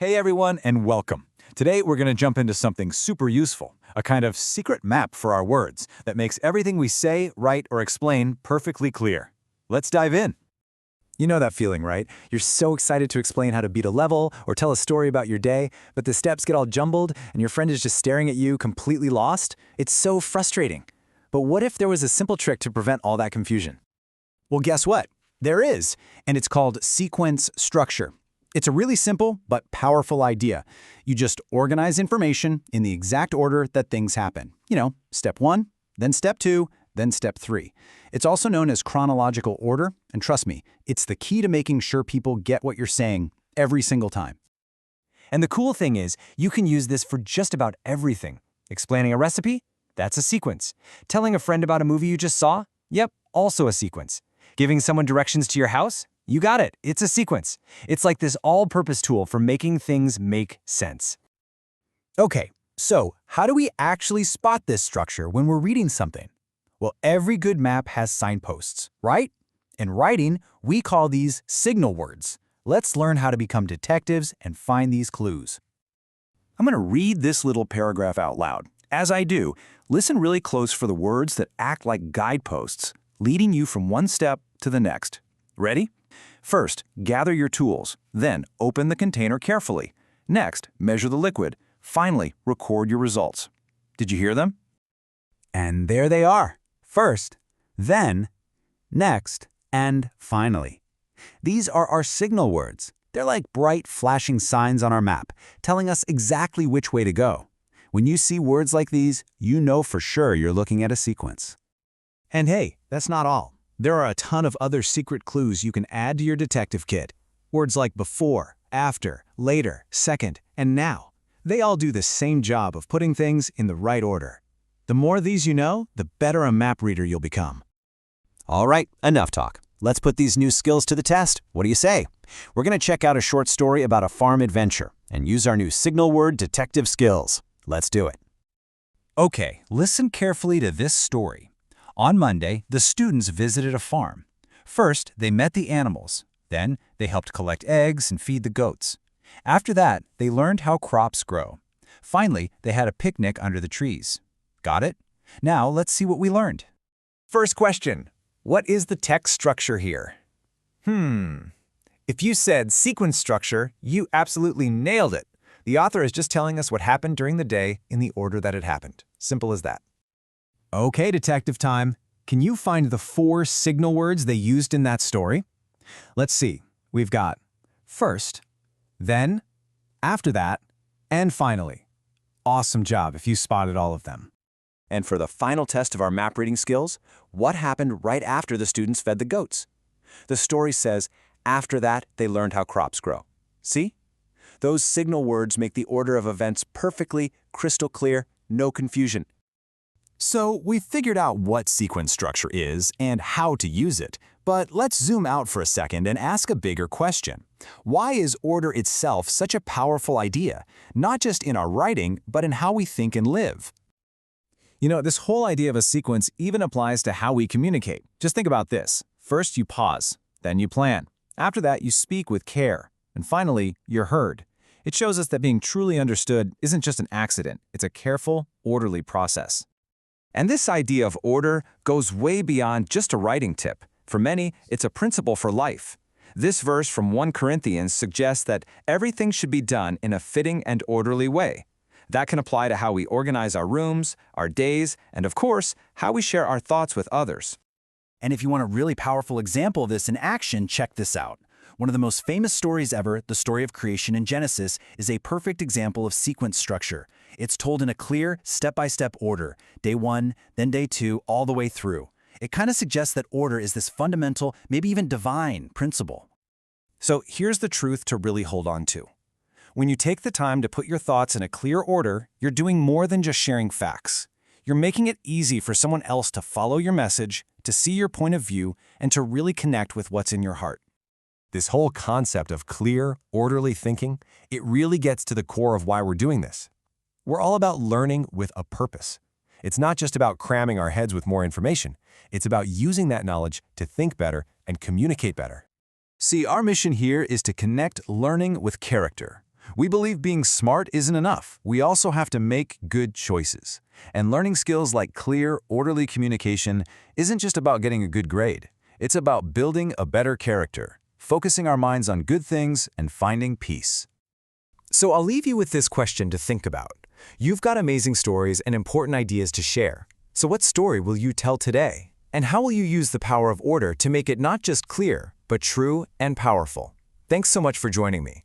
Hey everyone, and welcome. Today we're going to jump into something super useful, a kind of secret map for our words that makes everything we say, write, or explain perfectly clear. Let's dive in. You know that feeling, right? You're so excited to explain how to beat a level or tell a story about your day, but the steps get all jumbled and your friend is just staring at you completely lost? It's so frustrating. But what if there was a simple trick to prevent all that confusion? Well, guess what? There is, and it's called sequence structure. It's a really simple but powerful idea. You just organize information in the exact order that things happen. Step 1, then step 2, then step 3. It's also known as chronological order, and trust me, it's the key to making sure people get what you're saying every single time. And the cool thing is, you can use this for just about everything. Explaining a recipe? That's a sequence. Telling a friend about a movie you just saw? Yep, also a sequence. Giving someone directions to your house? You got it, it's a sequence. It's like this all-purpose tool for making things make sense. Okay, so how do we actually spot this structure when we're reading something? Well, every good map has signposts, right? In writing, we call these signal words. Let's learn how to become detectives and find these clues. I'm going to read this little paragraph out loud. As I do, listen really close for the words that act like guideposts, leading you from one step to the next. Ready? First, gather your tools. Then, open the container carefully. Next, measure the liquid. Finally, record your results. Did you hear them? And there they are. First, then, next, and finally. These are our signal words. They're like bright, flashing signs on our map, telling us exactly which way to go. When you see words like these, you know for sure you're looking at a sequence. And hey, that's not all. There are a ton of other secret clues you can add to your detective kit. Words like before, after, later, second, and now. They all do the same job of putting things in the right order. The more of these you know, the better a map reader you'll become. All right, enough talk. Let's put these new skills to the test. What do you say? We're going to check out a short story about a farm adventure and use our new signal word detective skills. Let's do it. Okay, listen carefully to this story. On Monday, the students visited a farm. First, they met the animals. Then, they helped collect eggs and feed the goats. After that, they learned how crops grow. Finally, they had a picnic under the trees. Got it? Now, let's see what we learned. First question. What is the text structure here? If you said sequence structure, you absolutely nailed it. The author is just telling us what happened during the day in the order that it happened. Simple as that. Okay, detective time. Can you find the 4 signal words they used in that story? Let's see. We've got first, then, after that, and finally. Awesome job if you spotted all of them. And for the final test of our map reading skills, what happened right after the students fed the goats? The story says, after that, they learned how crops grow. See? Those signal words make the order of events perfectly crystal clear, no confusion. So we've figured out what sequence structure is and how to use it, but let's zoom out for a second and ask a bigger question. Why is order itself such a powerful idea, not just in our writing, but in how we think and live? This whole idea of a sequence even applies to how we communicate. Just think about this. First, you pause, then you plan. After that, you speak with care, and finally, you're heard. It shows us that being truly understood isn't just an accident, it's a careful, orderly process. And this idea of order goes way beyond just a writing tip. For many, it's a principle for life. This verse from 1 Corinthians suggests that everything should be done in a fitting and orderly way. That can apply to how we organize our rooms, our days, and of course, how we share our thoughts with others. And if you want a really powerful example of this in action, check this out. One of the most famous stories ever, the story of creation in Genesis, is a perfect example of sequence structure. It's told in a clear, step-by-step order, day 1, then day 2, all the way through. It kind of suggests that order is this fundamental, maybe even divine, principle. So here's the truth to really hold on to. When you take the time to put your thoughts in a clear order, you're doing more than just sharing facts. You're making it easy for someone else to follow your message, to see your point of view, and to really connect with what's in your heart. This whole concept of clear, orderly thinking, it really gets to the core of why we're doing this. We're all about learning with a purpose. It's not just about cramming our heads with more information. It's about using that knowledge to think better and communicate better. See, our mission here is to connect learning with character. We believe being smart isn't enough. We also have to make good choices. And learning skills like clear, orderly communication isn't just about getting a good grade. It's about building a better character, focusing our minds on good things, and finding peace. So I'll leave you with this question to think about. You've got amazing stories and important ideas to share. So what story will you tell today? And how will you use the power of order to make it not just clear, but true and powerful? Thanks so much for joining me.